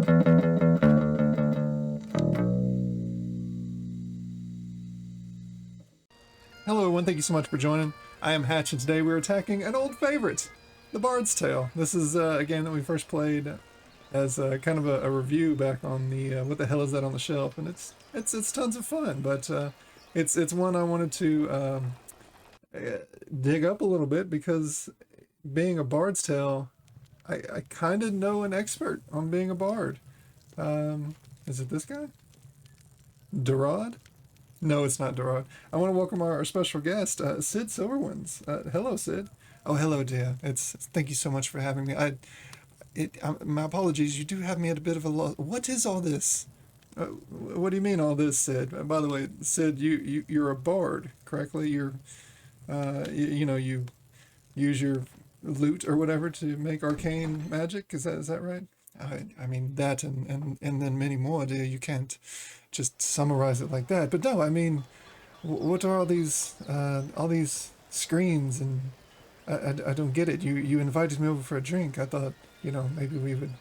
Hello everyone, thank you so much for joining. I am Hatch, and today we're attacking an old favorite, the Bard's Tale. This is a game that we first played as kind of a review back on the What the Hell Is That on the Shelf, and it's tons of fun, but it's one I wanted to dig up a little bit because being a Bard's Tale, I kind of know an expert on being a bard. Is it this guy? Durod? No, it's not Durod. I want to welcome our special guest, Sid Sylverwinds. Hello, Sid. Oh, hello, dear. Thank you so much for having me. My apologies. You do have me at a bit of a loss. What is all this? What do you mean all this, Sid? By the way, Sid, you're a bard, correctly? You use your lute or whatever to make arcane magic. Is that right? I mean that and then many more, dear. You can't just summarize it like that. But no, I mean, what are all these screens? And I don't get it. You invited me over for a drink. I thought, maybe we would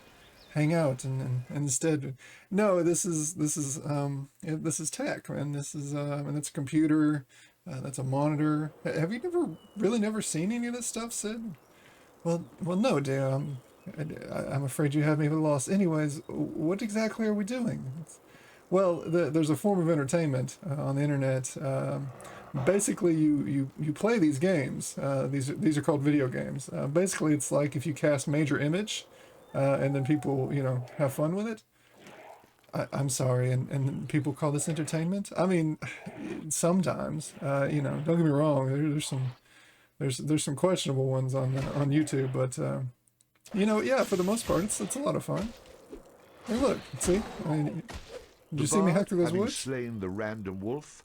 hang out, and instead, no. This is tech, and this is and it's a computer. That's a monitor. Have you never seen any of this stuff, Sid? Well, no, dear. I'm afraid you have me at a loss. Anyways, what exactly are we doing? Well, there's a form of entertainment on the internet. Basically, you play these games. These are called video games. Basically, it's like if you cast major image, and then people have fun with it. I'm sorry, and people call this entertainment. I mean, sometimes don't get me wrong. There's some questionable ones on YouTube, but yeah, for the most part, it's a lot of fun. Hey, look, see. Did you see me hack through those woods? Slain the random wolf,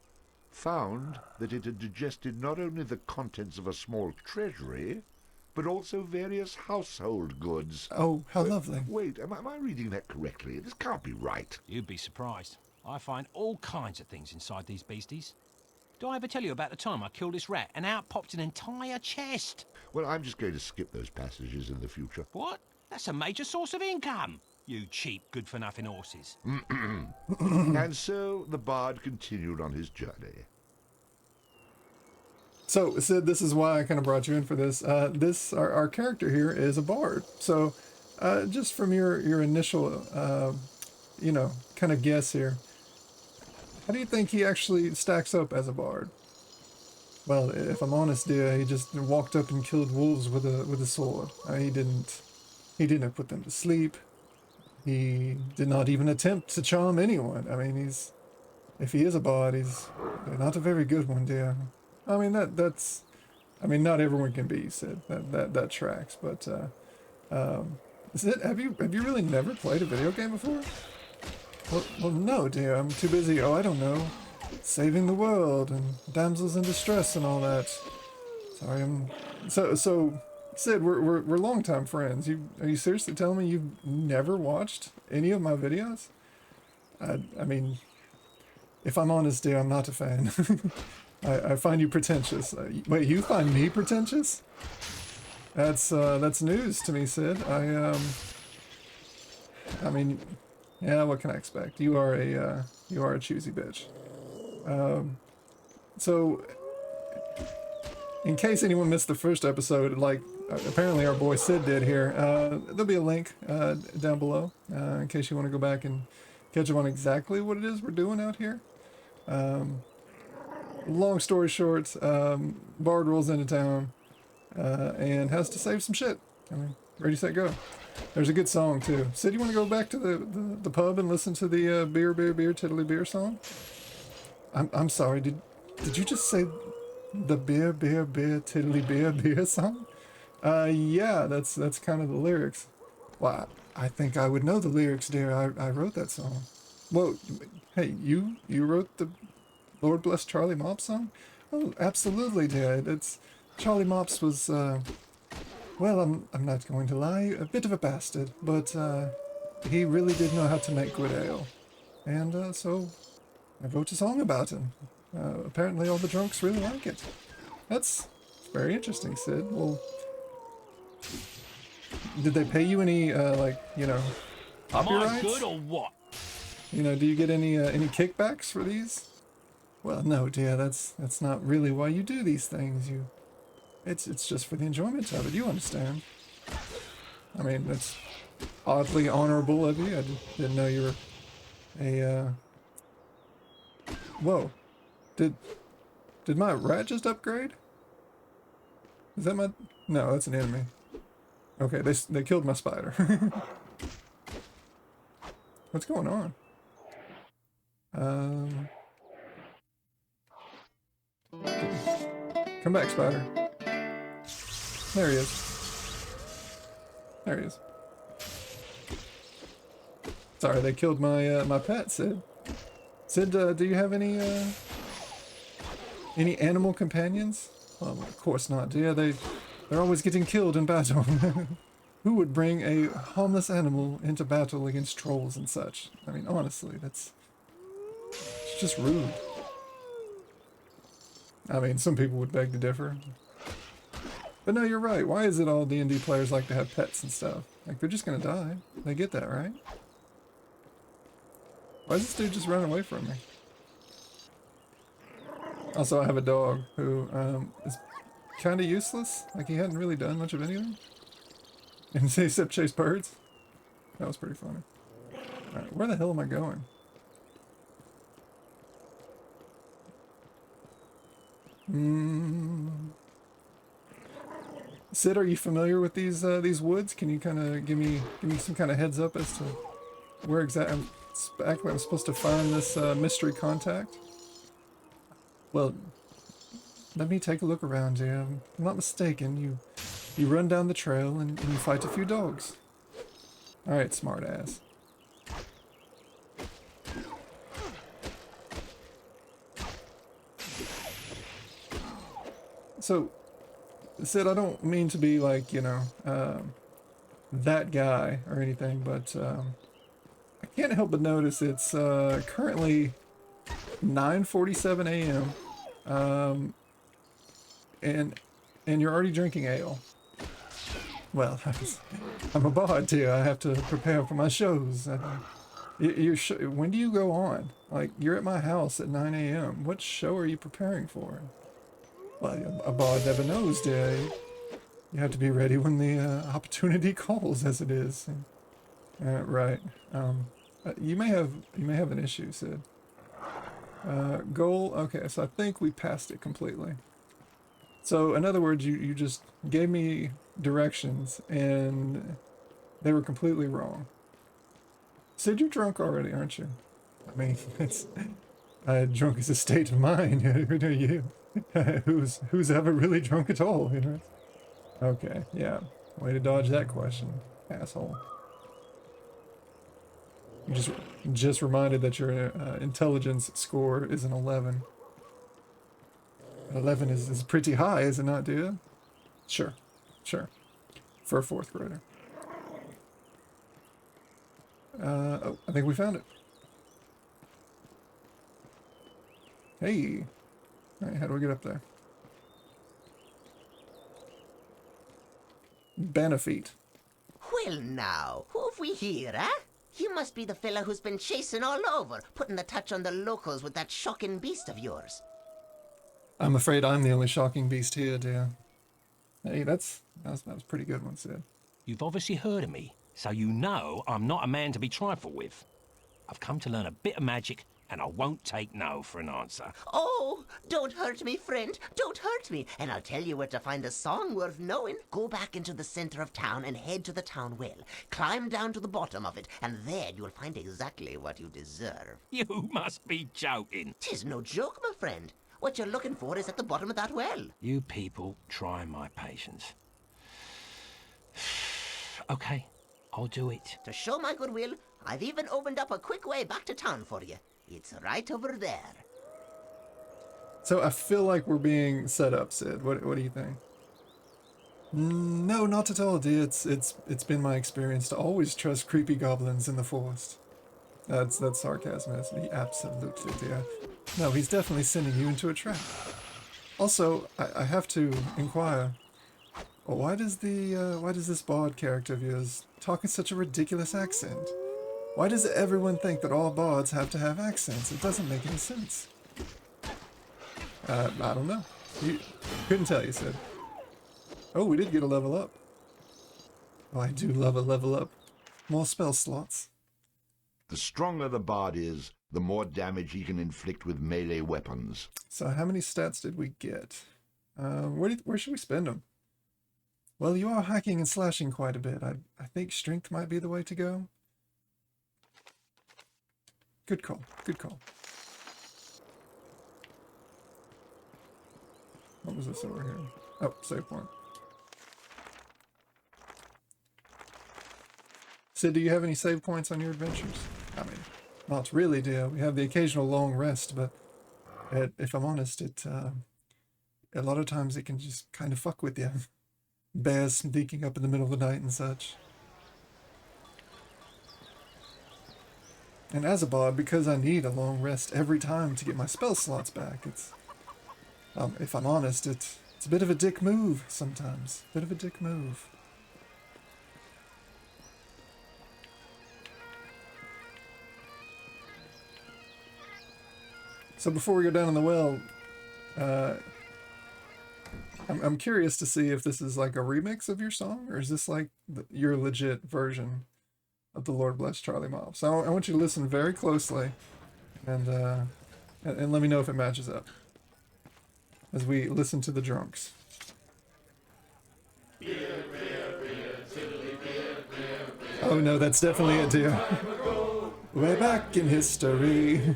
found that it had digested not only the contents of a small treasury, but also various household goods. Oh, how lovely. Wait, am I reading that correctly? This can't be right. You'd be surprised. I find all kinds of things inside these beasties. Did I ever tell you about the time I killed this rat and out popped an entire chest? Well, I'm just going to skip those passages in the future. What? That's a major source of income. You cheap, good-for-nothing horses. And so the bard continued on his journey. So, Sid, this is why I kind of brought you in for this. Our character here is a bard. So, just from your initial, kind of guess here, how do you think he actually stacks up as a bard? Well, if I'm honest, dear, he just walked up and killed wolves with a sword. He didn't put them to sleep. He did not even attempt to charm anyone. I mean, if he is a bard, he's not a very good one, dear. I mean, that's not everyone can be, Sid. That tracks. But Sid, have you really never played a video game before? Well, no, dear. I'm too busy. Oh, I don't know, saving the world and damsels in distress and all that. Sorry, so. Sid, we're longtime friends. Are you seriously telling me you've never watched any of my videos? I mean, if I'm honest, dear, I'm not a fan. I find you pretentious. Wait, you find me pretentious? That's news to me, Sid. I mean, yeah. What can I expect? You are a choosy bitch. So, in case anyone missed the first episode, apparently our boy Sid did here, there'll be a link down below in case you want to go back and catch up on exactly what it is we're doing out here. Long story short, Bard rolls into town and has to save some shit. I mean, ready, set, go. There's a good song too. Sid, you want to go back to the pub and listen to the beer, tiddly beer song? I'm sorry, did you just say the beer, tiddly beer song? Yeah, that's kind of the lyrics. Well, I think I would know the lyrics, dear. I wrote that song. Well, hey, you wrote the Lord Bless Charlie Mops song? Oh, absolutely, dear. Charlie Mops was, well, I'm not going to lie, a bit of a bastard, but he really did know how to make good ale. And so I wrote a song about him. Apparently all the drunks really like it. That's very interesting, Sid. Well, did they pay you any, Am I copyrights? good or what? You know, do you get any kickbacks for these? Well, no, dear, that's not really why you do these things. It's just for the enjoyment of it. You understand? I mean, it's oddly honorable of you. I didn't know you were a. Whoa, did my rat just upgrade? Is that my? No, that's an enemy. Okay, they killed my spider. What's going on? Come back, spider. There he is. There he is. Sorry, they killed my my pet, Sid. Sid, do you have any animal companions? Well, of course not, dear. They're always getting killed in battle. Who would bring a harmless animal into battle against trolls and such? I mean, honestly, it's just rude. I mean, some people would beg to differ. But no, you're right. Why is it all D&D players like to have pets and stuff? Like, they're just gonna die. They get that, right? Why is this dude just running away from me? Also, I have a dog who is kind of useless. Like, he hadn't really done much of anything. Except chase birds. That was pretty funny. Alright, where the hell am I going? Sid, are you familiar with these woods? Can you kind of give me some kind of heads up as to where exactly I'm supposed to find this mystery contact? Well, let me take a look around here. If I'm not mistaken, you run down the trail and you fight a few dogs. Alright, smartass. So, Sid, I don't mean to be like, you know, that guy or anything, but I can't help but notice it's currently 9:47 a.m. And you're already drinking ale. Well, I'm a bard too. I have to prepare for my shows. When do you go on? Like, you're at my house at 9 a.m. What show are you preparing for? Well, a bard never knows, dear. You have to be ready when the opportunity calls, as it is. Right. You may have an issue, Sid. Goal. Okay, so I think we passed it completely. So, in other words, you just gave me directions, and they were completely wrong. Sid, you're drunk already, aren't you? I mean, it's drunk is a state of mind. Who are you? Who's ever really drunk at all? You know? Okay, yeah. Way to dodge that question, asshole. You just reminded that your intelligence score is an 11. 11 is pretty high, is it not, dude? Sure. For a 4th grader. Oh, I think we found it. Hey. Alright, how do we get up there? Benefit. Well now, who have we here, eh? You must be the fella who's been chasing all over, putting the touch on the locals with that shocking beast of yours. I'm afraid I'm the only shocking beast here, dear. Hey, that was a pretty good one, Sid. You've obviously heard of me, so you know I'm not a man to be trifled with. I've come to learn a bit of magic, and I won't take no for an answer. Oh, don't hurt me, friend. Don't hurt me. And I'll tell you where to find a song worth knowing. Go back into the center of town and head to the town well. Climb down to the bottom of it, and there you'll find exactly what you deserve. You must be joking. 'Tis no joke, my friend. What you're looking for is at the bottom of that well. You people try my patience. Okay, I'll do it. To show my goodwill, I've even opened up a quick way back to town for you. It's right over there. So I feel like we're being set up, Sid. What do you think? No, not at all, dear. It's been my experience to always trust creepy goblins in the forest. That's sarcasm, isn't it? Absolutely, dear. No, he's definitely sending you into a trap. Also, I have to inquire. Why does this bard character of yours talk in such a ridiculous accent? Why does everyone think that all bards have to have accents? It doesn't make any sense. I don't know. You couldn't tell you, Sid. Oh, we did get a level up. Oh, I do love a level up. More spell slots. The stronger the bard is, the more damage he can inflict with melee weapons. So how many stats did we get? Where should we spend them? Well, you are hacking and slashing quite a bit. I think strength might be the way to go. Good call. Good call. What was this over here? Oh, save point. Sid, do you have any save points on your adventures? I mean, not really, dear. We have the occasional long rest, but if I'm honest, a lot of times it can just kind of fuck with you. Bears sneaking up in the middle of the night and such. And as a bard, because I need a long rest every time to get my spell slots back, it's, if I'm honest, it's a bit of a dick move sometimes. Bit of a dick move. So before we go down in the well, I'm curious to see if this is like a remix of your song, or is this like your legit version of the Lord Bless Charlie Mob. So I want you to listen very closely, and let me know if it matches up as we listen to the drunks. Oh no, that's definitely it, dear. Way back in history,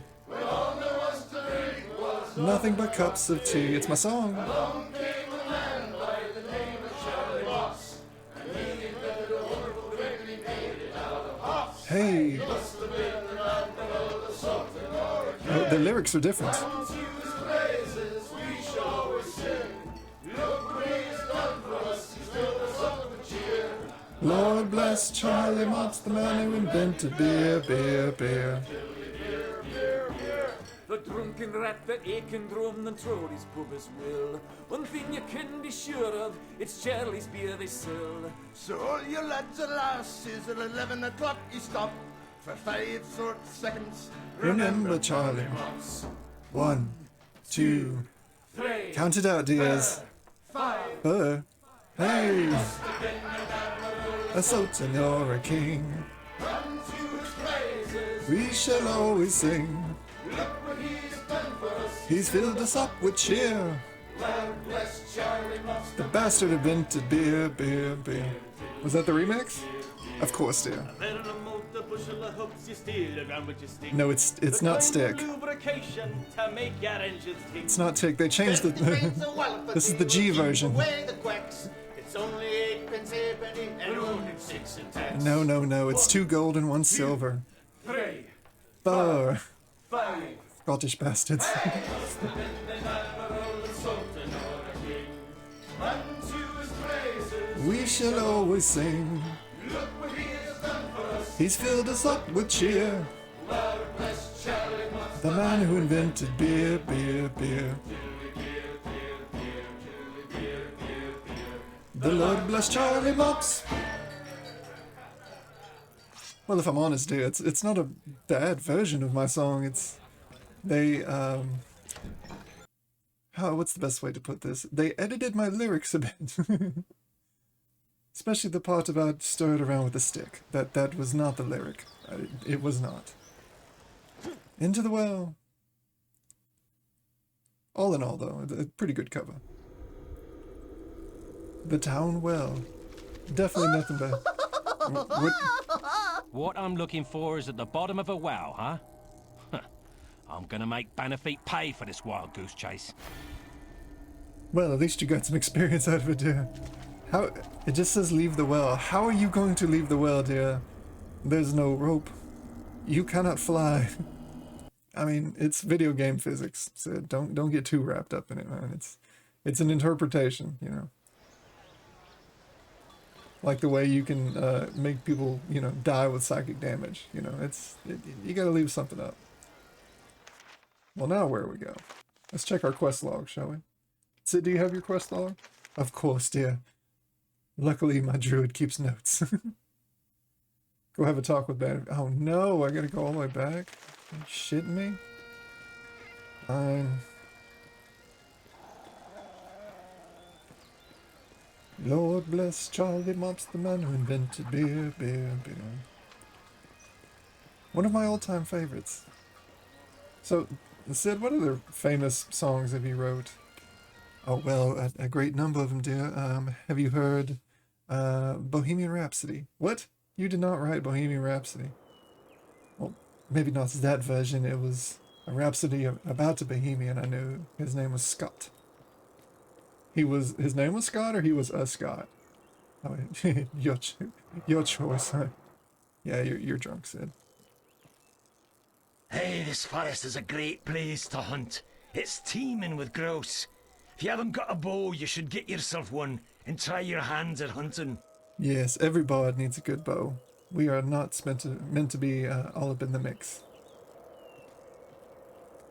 nothing but cups of tea. It's my song. Hey. Oh, the lyrics are different. Lord bless Charlie Mott's the man who invented beer, beer, beer. The drunken rat that aching drum and throw his pubis will. One thing you can be sure of, it's Charlie's beer they sell. So all you lads and lasses at 11 o'clock you stop for 5 short seconds. Remember Charlie Mott's. 1, 2, 3. count it out, dears. 5. Hey, a sultan or a king, we shall always sing. He's filled us up with cheer. The bastard invented beer, beer, beer. Was that the remix? Of course, dear. No, it's not stick. It's not tick. They changed the. This is the G version. No. It's 2 gold and 1 silver. 3. 4. 5. Scottish bastards. We shall always sing. He's filled us up with cheer. The man who invented beer, beer, beer. The Lord bless Charlie Mops. Well, if I'm honest, dear, it's not a bad version of my song. What's the best way to put this? They edited my lyrics a bit. Especially the part about stir it around with a stick. That was not the lyric. It was not. Into the well. All in all, though, a pretty good cover. The town well. Definitely nothing bad. What I'm looking for is at the bottom of a well, huh? I'm gonna make Bannerfeet pay for this wild goose chase. Well, at least you got some experience out of it, dear. How? It just says leave the well. How are you going to leave the well, dear? There's no rope. You cannot fly. I mean, it's video game physics, so don't get too wrapped up in it, man. It's an interpretation, you know. Like the way you can make people, you know, die with psychic damage. You know, you gotta leave something up. Well, now where we go? Let's check our quest log, shall we? Sid, do you have your quest log? Of course, dear. Luckily, my druid keeps notes. Go have a talk with Bad. Oh no, I gotta go all the way back. Are you shitting me? Fine. Lord bless Charlie Mops, the man who invented beer, beer, beer. One of my all-time favorites. So, Sid, what other famous songs have you wrote? Oh, well, a great number of them, dear. Have you heard Bohemian Rhapsody? What? You did not write Bohemian Rhapsody. Well, maybe not that version. It was a rhapsody about a Bohemian I knew. His name was Scott. His name was Scott, or he was a Scott? Oh, your choice, huh? Yeah, you're drunk, Sid. Hey, this forest is a great place to hunt. It's teeming with grouse. If you haven't got a bow, you should get yourself one and try your hands at hunting. Yes, every bard needs a good bow. We are not meant to be all up in the mix.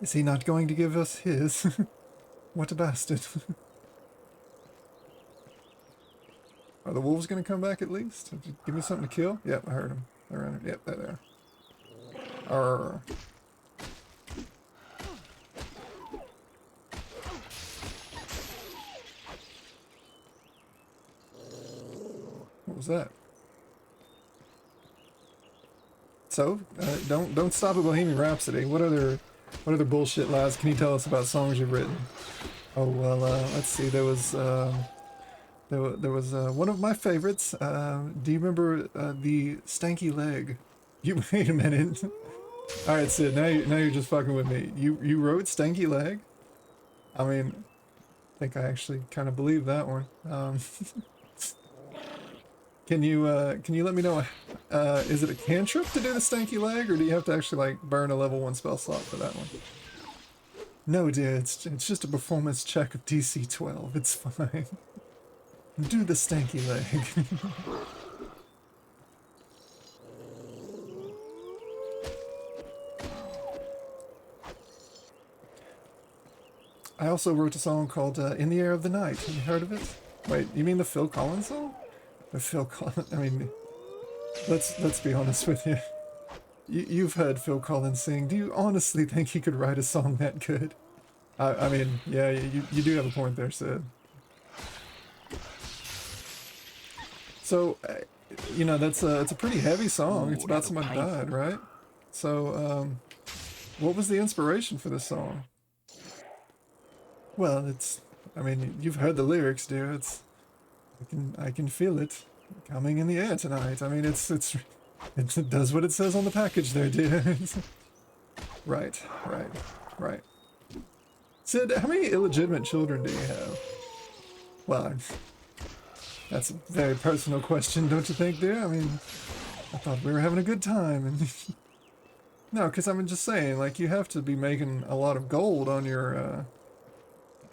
Is he not going to give us his? What a bastard. Are the wolves going to come back at least? Give me something to kill? Yep, I heard them. They're around here. Yep, there they are. Arrgh. What was that? So, don't stop at Bohemian Rhapsody. What other bullshit lies can you tell us about songs you've written? Oh well, let's see. There was one of my favorites. Do you remember the Stanky Leg? You wait a minute. All right, Sid. Now you're just fucking with me. You wrote Stanky Leg? I mean, I think I actually kind of believe that one. Can you let me know? Is it a cantrip to do the Stanky Leg, or do you have to actually like burn a level 1 spell slot for that one? No, dear. It's just a performance check of DC 12. It's fine. Do the Stanky Leg. I also wrote a song called In the Air of the Night. Have you heard of it? Wait, you mean the Phil Collins song? The Phil Collins... I mean, let's be honest with you. You've heard Phil Collins sing. Do you honestly think he could write a song that good? I mean, yeah, you do have a point there, Sid. So, you know, it's a pretty heavy song. It's about somebody died, right? So, what was the inspiration for this song? Well, I mean, you've heard the lyrics, dear. I can feel it coming in the air tonight. I mean, it does what it says on the package there, dear. Right. Sid, how many illegitimate children do you have? Well, that's a very personal question, don't you think, dear? I mean, I thought we were having a good time, and no, because I'm just saying, like, you have to be making a lot of gold on your,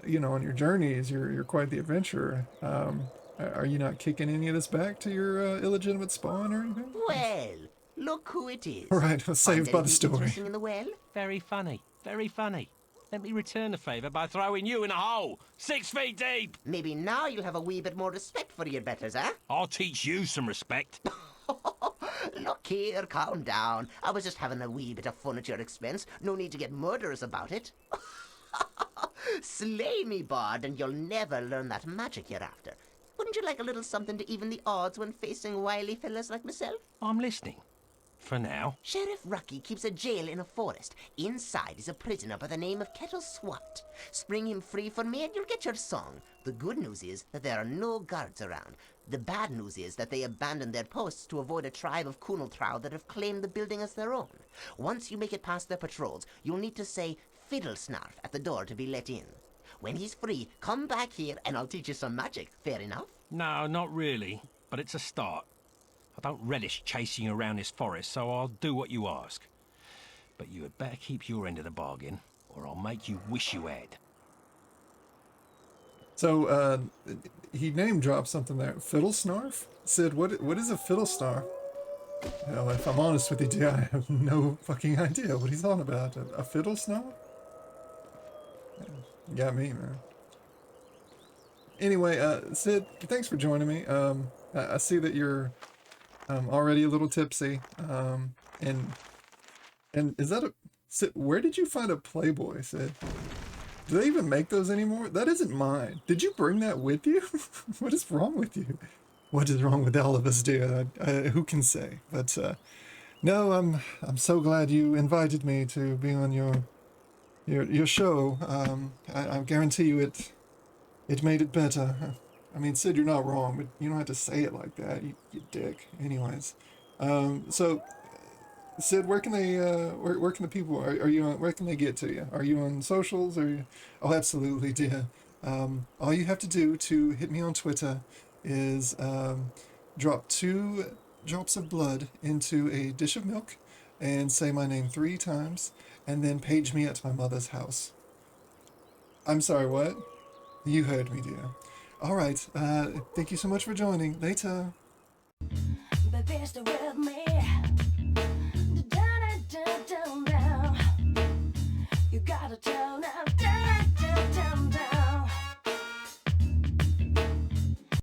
you know, on your journeys. You're quite the adventurer. Are you not kicking any of this back to your illegitimate spawn or anything? Well, look who it is. Right, saved by the story. Interesting in the well? Very funny, very funny. Let me return the favour by throwing you in a hole 6 feet deep. Maybe now you'll have a wee bit more respect for your betters, eh? I'll teach you some respect. Look here, calm down. I was just having a wee bit of fun at your expense. No need to get murderous about it. Slay me, Bard, and you'll never learn that magic you're after. Wouldn't you like a little something to even the odds when facing wily fellas like myself? I'm listening. For now. Sheriff Rucky keeps a jail in a forest. Inside is a prisoner by the name of Kettle Swat. Spring him free for me and you'll get your song. The good news is that there are no guards around. The bad news is that they abandoned their posts to avoid a tribe of Kunaltrau that have claimed the building as their own. Once you make it past their patrols, you'll need to say Fiddlesnarf at the door to be let in. When he's free, come back here and I'll teach you some magic. Fair enough? No, not really. But it's a start. I don't relish chasing you around this forest, so I'll do what you ask. But you had better keep your end of the bargain, or I'll make you wish you had. So, he name dropped something there. Fiddlesnarf? Sid, what is a fiddlesnarf? Well, if I'm honest with you, dear, I have no fucking idea what he's on about. A fiddlesnarf? You got me, man. Anyway, Sid, thanks for joining me. I see that you're I'm already a little tipsy. And is that a... Sid, where did you find a Playboy, Sid? Do they even make those anymore? That isn't mine. Did you bring that with you? What is wrong with you? What is wrong with all of us, dear? Who can say? But no, I'm so glad you invited me to be on your show. I guarantee you it made it better. I mean, Sid, you're not wrong, but you don't have to say it like that, you dick. Anyways, so Sid, where can they where can the people are you on, where can they get to you? Are you on socials? Or you... Oh, absolutely, dear. All you have to do to hit me on Twitter is drop 2 drops of blood into a dish of milk and say my name 3 times, and then page me at my mother's house. I'm sorry, what? You heard me, dear. All right. Thank you so much for joining. Later. With me. Down, down, down, down. You gotta tell now. Down, down, down, down.